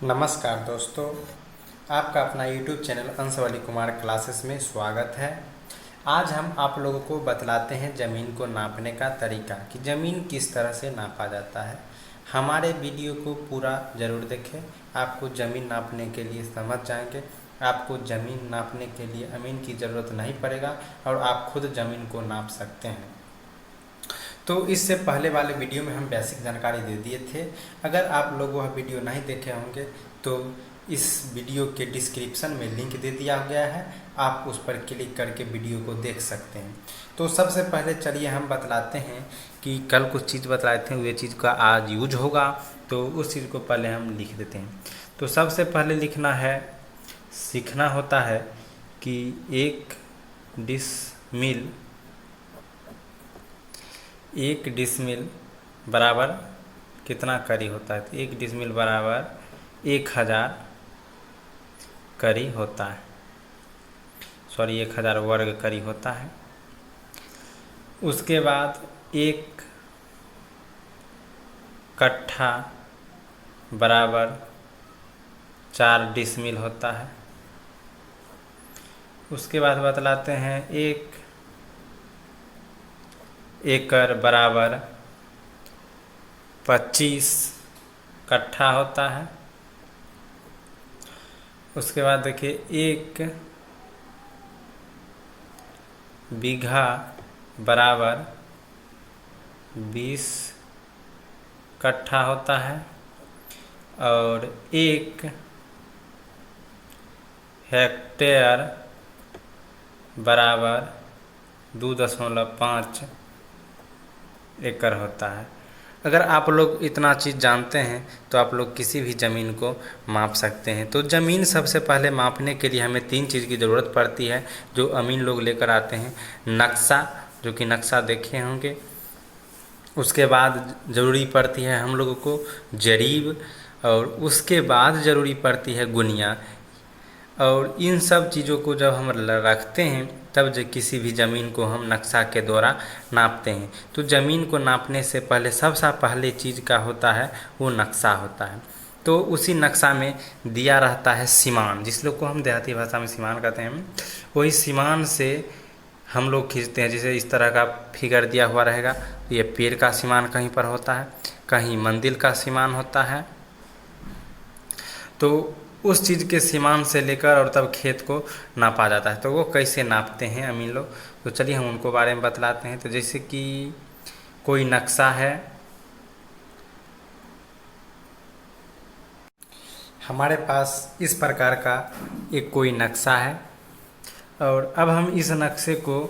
नमस्कार दोस्तों, आपका अपना YouTube चैनल अंशवली कुमार क्लासेस में स्वागत है। आज हम आप लोगों को बतलाते हैं ज़मीन को नापने का तरीका कि ज़मीन किस तरह से नापा जाता है। हमारे वीडियो को पूरा ज़रूर देखें, आपको ज़मीन नापने के लिए समझ जाएंगे। आपको ज़मीन नापने के लिए अमीन की ज़रूरत नहीं पड़ेगा और आप खुद ज़मीन को नाप सकते हैं। तो इससे पहले वाले वीडियो में हम बेसिक जानकारी दे दिए थे। अगर आप लोग वह वीडियो नहीं देखे होंगे तो इस वीडियो के डिस्क्रिप्शन में लिंक दे दिया गया है, आप उस पर क्लिक करके वीडियो को देख सकते हैं। तो सबसे पहले चलिए हम बतलाते हैं कि कल कुछ चीज़ बतलाए थे, वे चीज़ का आज यूज होगा, तो उस चीज़ को पहले हम लिख देते हैं। तो सबसे पहले लिखना है, सीखना होता है कि एक डिसमिल बराबर कितना करी होता है। तो एक डिसमिल बराबर 1000 करी होता है, 1000 वर्ग करी होता है। उसके बाद एक कट्ठा बराबर 4 डिसमिल होता है। उसके बाद बतलाते हैं एक एकड़ बराबर 25 कट्ठा होता है। उसके बाद देखिए एक बीघा बराबर 20 कट्ठा होता है और एक हेक्टेयर बराबर 2.5 एकड़ होता है। अगर आप लोग इतना चीज़ जानते हैं तो आप लोग किसी भी ज़मीन को माप सकते हैं। तो ज़मीन सबसे पहले मापने के लिए हमें 3 चीज़ की ज़रूरत पड़ती है जो अमीन लोग लेकर आते हैं। नक्शा, जो कि नक्शा देखे होंगे। उसके बाद ज़रूरी पड़ती है हम लोगों को जरीब, और उसके बाद ज़रूरी पड़ती है गुनिया। और इन सब चीज़ों को जब हम रखते हैं तब जो किसी भी ज़मीन को हम नक्शा के द्वारा नापते हैं। तो ज़मीन को नापने से पहले सबसे पहले चीज़ का होता है वो नक्शा होता है। तो उसी नक्शा में दिया रहता है सीमान, जिस लोग को हम देहाती भाषा में सीमान कहते हैं। वही सीमान से हम लोग खींचते हैं। जैसे इस तरह का फिगर दिया हुआ रहेगा, तो ये पेड़ का सीमान कहीं पर होता है, कहीं मंदिर का सीमान होता है। तो उस चीज़ के सीमान से लेकर और तब खेत को नापा जाता है। तो वो कैसे नापते हैं अमीन लोग, तो चलिए हम उनको बारे में बतलाते हैं। तो जैसे कि कोई नक्शा है, हमारे पास इस प्रकार का एक कोई नक्शा है और अब हम इस नक्शे को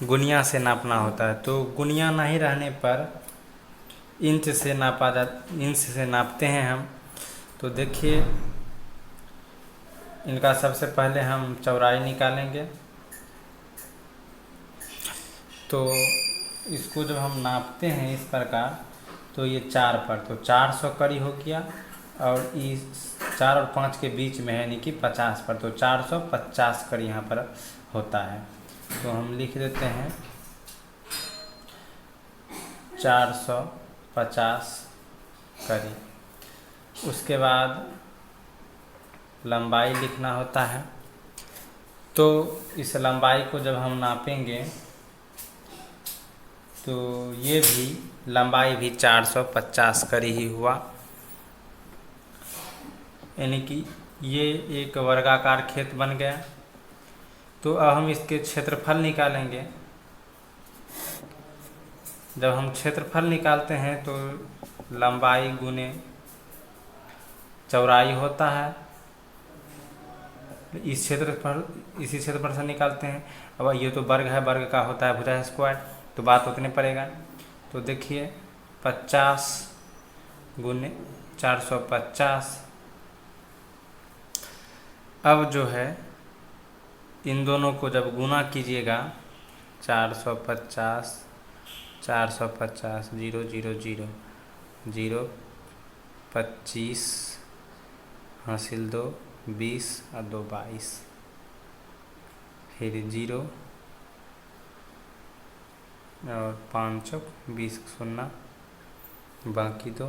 गुनिया से नापना होता है। तो गुनिया नहीं रहने पर इंच से इंच से नापते हैं हम। तो देखिए, इनका सबसे पहले हम चौड़ाई निकालेंगे। तो इसको जब हम नापते हैं इस प्रकार, तो ये 4 पर, तो 400 कड़ी हो गया, और इस 4 और 5 के बीच में है, यानी कि 50 पर, तो 450 कड़ी यहाँ पर होता है। तो हम लिख देते हैं 450 कड़ी। उसके बाद लंबाई लिखना होता है। तो इस लंबाई को जब हम नापेंगे तो ये भी लंबाई भी 450 कड़ी ही हुआ, यानी कि ये एक वर्गाकार खेत बन गया। तो अब हम इसके क्षेत्रफल निकालेंगे। जब हम क्षेत्रफल निकालते हैं तो लंबाई गुने चौड़ाई होता है। इसी क्षेत्रफल से निकालते हैं। अब ये तो वर्ग है, वर्ग का होता है भुजा स्क्वायर, तो बात उतने पड़ेगा। तो देखिए 50 गुने 450। अब जो है इन दोनों को जब गुना कीजिएगा, 450 450 0 0 0 0 25 हासिल 2 20 और 2 22, फिर 0 और 5 चौक 20 शून्य, बाकी 2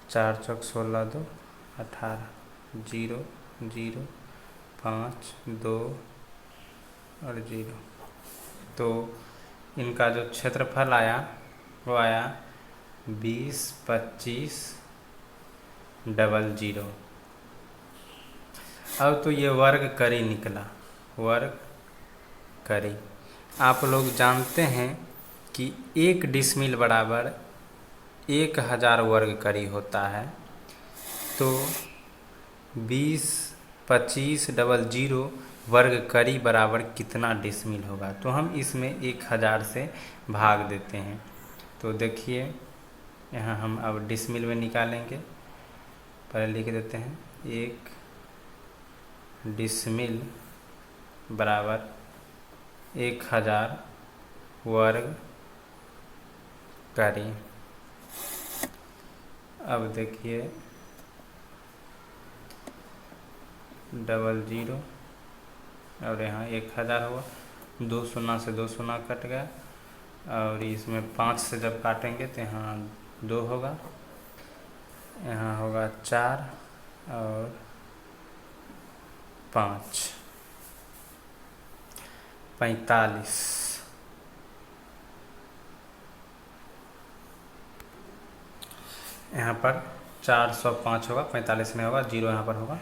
4 चौक 16 2 18 0 0 5 2 और 0। तो इनका जो क्षेत्रफल आया वो आया 20 25 00। अब तो ये वर्ग करी निकला, वर्ग करी। आप लोग जानते हैं कि 1 डिसमिल बराबर 1000 वर्ग करी होता है। तो 20 25 00 वर्ग करी बराबर कितना डिसमिल होगा, तो हम इसमें 1000 से भाग देते हैं। तो देखिए यहाँ हम अब डिसमिल में निकालेंगे, पहले लिख देते हैं 1 डिसमिल बराबर 1000 वर्ग करी। अब देखिए 00 और यहाँ 1000 हुआ, 2 शून्य से 2 शून्य कट गया, और इसमें 5 से जब काटेंगे तो यहाँ 2 होगा, यहाँ होगा 4 और 5 45। यहाँ पर 405 होगा, 45 नहीं होगा, 0 यहाँ पर होगा।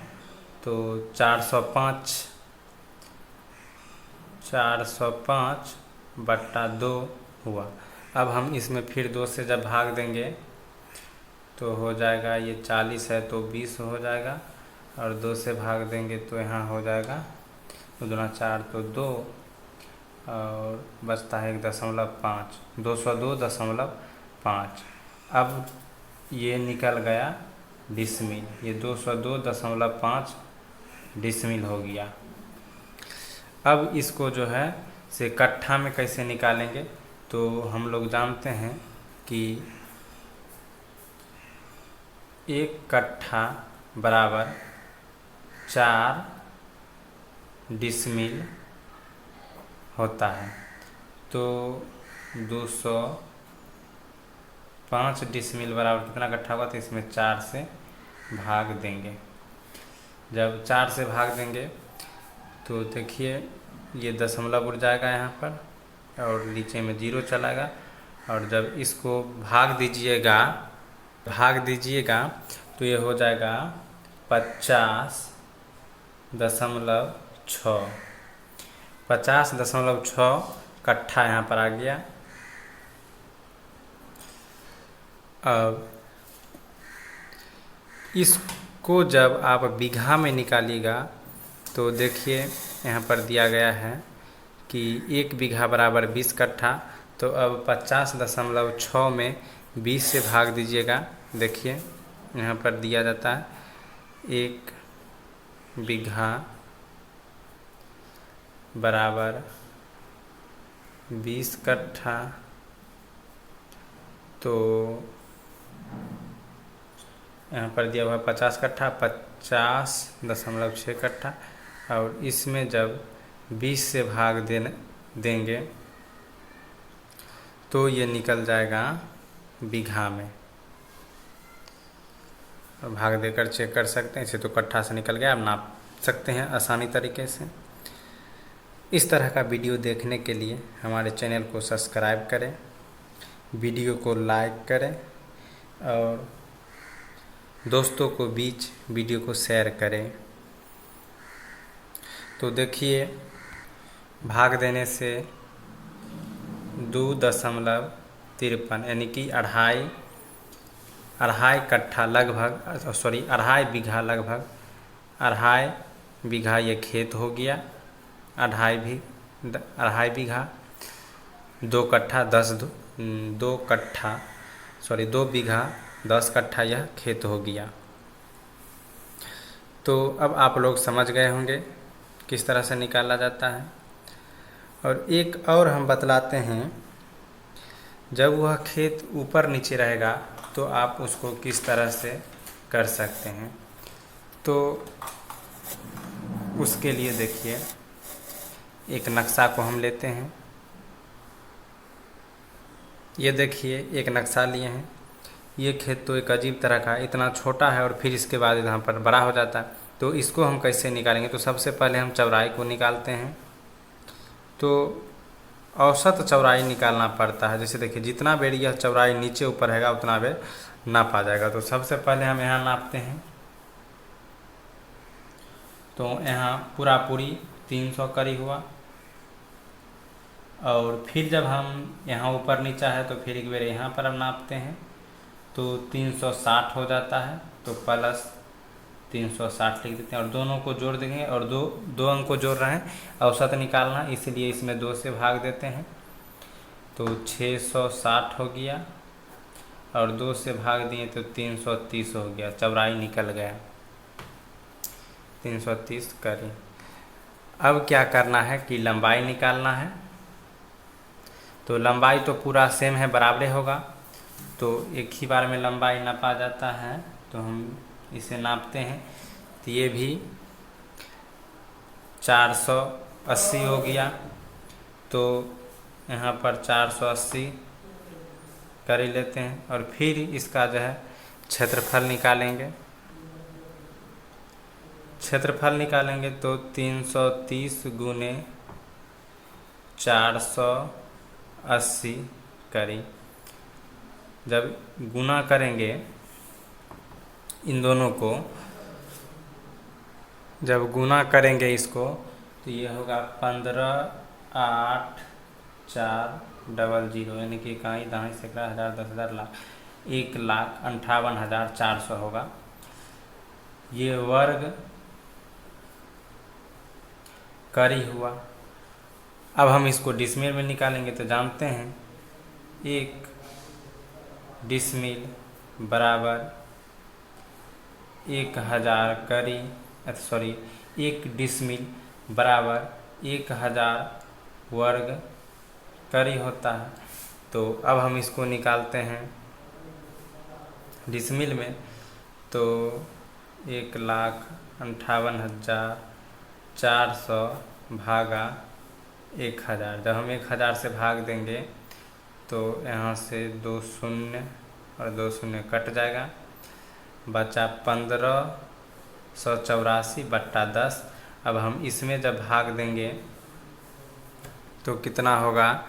तो 405 बट्टा 2 हुआ। अब हम इसमें फिर 2 से जब भाग देंगे तो हो जाएगा, ये 40 है तो 20 हो जाएगा, और 2 से भाग देंगे तो यहाँ हो जाएगा 2 दूना 4 तो 2, और बचता है 1.5, 202.5। अब ये निकल गया डिसमिल, ये 202.5 डिसमिल हो गया। अब इसको जो है से कट्ठा में कैसे निकालेंगे, तो हम लोग जानते हैं कि 1 कट्ठा बराबर 4 डिसमिल होता है। तो 205 डिसमिल बराबर कितना कट्ठा होगा, तो इसमें 4 से भाग देंगे। जब 4 से भाग देंगे तो देखिए ये दशमलव उड़ जाएगा यहाँ पर, और नीचे में 0 चलाएगा, और जब इसको भाग दीजिएगा तो ये हो जाएगा 50.6। 50.6 कट्ठा यहाँ पर आ गया। अब इसको जब आप बीघा में निकालिएगा तो देखिए यहाँ पर दिया गया है कि 1 बीघा बराबर 20 कट्ठा। तो अब 50.6 में 20 से भाग दीजिएगा। देखिए यहाँ पर दिया जाता है 1 बीघा बराबर 20 कट्ठा। तो यहाँ पर दिया हुआ 50 कट्ठा, 50.6 कट्ठा, और इसमें जब 20 से भाग देंगे तो ये निकल जाएगा बीघा में। भाग देकर चेक कर सकते हैं, इसे तो कट्ठा से निकल गया, आप नाप सकते हैं आसानी तरीके से। इस तरह का वीडियो देखने के लिए हमारे चैनल को सब्सक्राइब करें, वीडियो को लाइक करें, और दोस्तों को बीच वीडियो को शेयर करें। तो देखिए भाग देने से 2.53 यानी कि अढ़ाई कट्ठा लगभग, सॉरी अढ़ाई बीघा, लगभग अढ़ाई बीघा ये खेत हो गया। अढ़ाई बीघा 2 बीघा 10 कट्ठा यह खेत हो गया। तो अब आप लोग समझ गए होंगे किस तरह से निकाला जाता है। और एक और हम बतलाते हैं, जब वह खेत ऊपर नीचे रहेगा तो आप उसको किस तरह से कर सकते हैं। तो उसके लिए देखिए एक नक्शा को हम लेते हैं। ये देखिए एक नक्शा लिए हैं, ये खेत तो एक अजीब तरह का इतना छोटा है और फिर इसके बाद यहाँ पर बड़ा हो जाता है। तो इसको हम कैसे निकालेंगे? तो सबसे पहले हम चौड़ाई को निकालते हैं। तो औसत चौड़ाई निकालना पड़ता है। जैसे देखिए जितना बेर यह चौड़ाई नीचे ऊपर रहेगा उतना बेर नापा जाएगा। तो सबसे पहले हम यहाँ नापते हैं। तो यहाँ पूरी 300 करी हुआ, और फिर जब हम यहाँ ऊपर नीचा है तो फिर एक बार यहाँ पर हम नापते हैं तो 360 हो जाता है। तो प्लस 360 लिख देते हैं और दोनों को जोड़ देंगे, और दो अंक को जोड़ रहे हैं, औसत निकालना, इसलिए इसमें 2 से भाग देते हैं। तो 660 हो गया और 2 से भाग दिए तो 330 हो गया, चौड़ाई निकल गया 330 करी। अब क्या करना है कि लंबाई निकालना है। तो लंबाई तो पूरा सेम है, बराबर होगा, तो एक ही बार में लंबाई नापा जाता है। तो हम इसे नापते हैं। तो ये भी 480 हो गया। तो यहाँ पर 480 कर ही लेते हैं और फिर इसका जो है क्षेत्रफल निकालेंगे। क्षेत्रफल निकालेंगे तो 330 गुने 480 करी। जब गुना करेंगे इन दोनों को, जब गुना करेंगे इसको, तो ये होगा 15,8,4,0,0, यानी कि इकाई दहाई सैकड़ा हज़ार 10,000 लाख 1,58,400 होगा। ये वर्ग करी हुआ। अब हम इसको डिसमिल में निकालेंगे। तो जानते हैं 1 डिसमिल बराबर 1,000 करी, 1 डिसमिल बराबर 1,000 वर्ग करी होता है। तो अब हम इसको निकालते हैं डिसमिल में। तो 1,58,400 भागा 1,000। जब हम 1,000 से भाग देंगे तो यहाँ से 2 शून्य और 2 शून्य कट जाएगा, बचा 1584/10। अब हम इसमें जब भाग देंगे तो कितना होगा?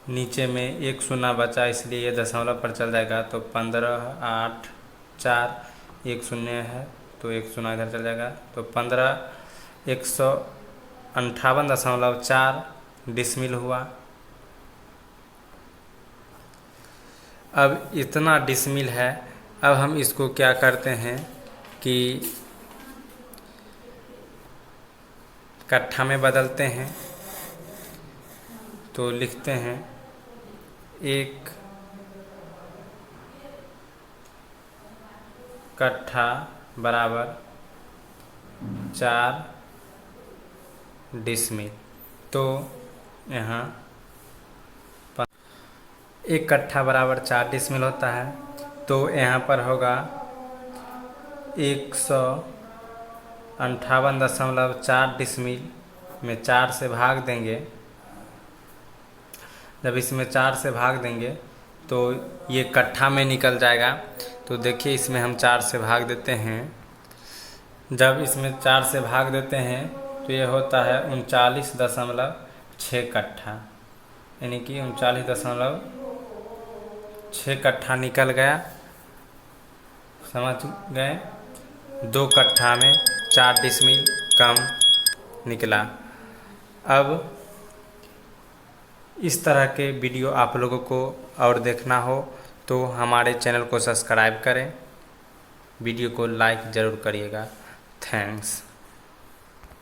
नीचे में 1 शून्य बचा, इसलिए ये दशमलव पर चल जाएगा। तो 15,8,4 1 शून्य है तो 1 शून्य इधर चल जाएगा। तो 158.4 डिसमिल हुआ। अब इतना डिसमिल है। अब हम इसको क्या करते हैं कि कट्ठा में बदलते हैं। तो लिखते हैं 1 कट्ठा बराबर 4 डिसमिल। तो यहाँ 1 कट्ठा बराबर 4 डिसमिल होता है। तो यहाँ पर होगा 158.4 डिसमिल में 4 से भाग देंगे। जब इसमें 4 से भाग देंगे तो ये कट्ठा में निकल जाएगा। तो देखिए इसमें हम 4 से भाग देते हैं। जब इसमें 4 से भाग देते हैं तो ये होता है 39.6 कट्ठा, यानी कि 39.6 कट्ठा निकल गया। समझ गए? 2 कट्ठा में 4 डिसमिल कम निकला। अब इस तरह के वीडियो आप लोगों को और देखना हो तो हमारे चैनल को सब्सक्राइब करें, वीडियो को लाइक ज़रूर करिएगा। थैंक्स।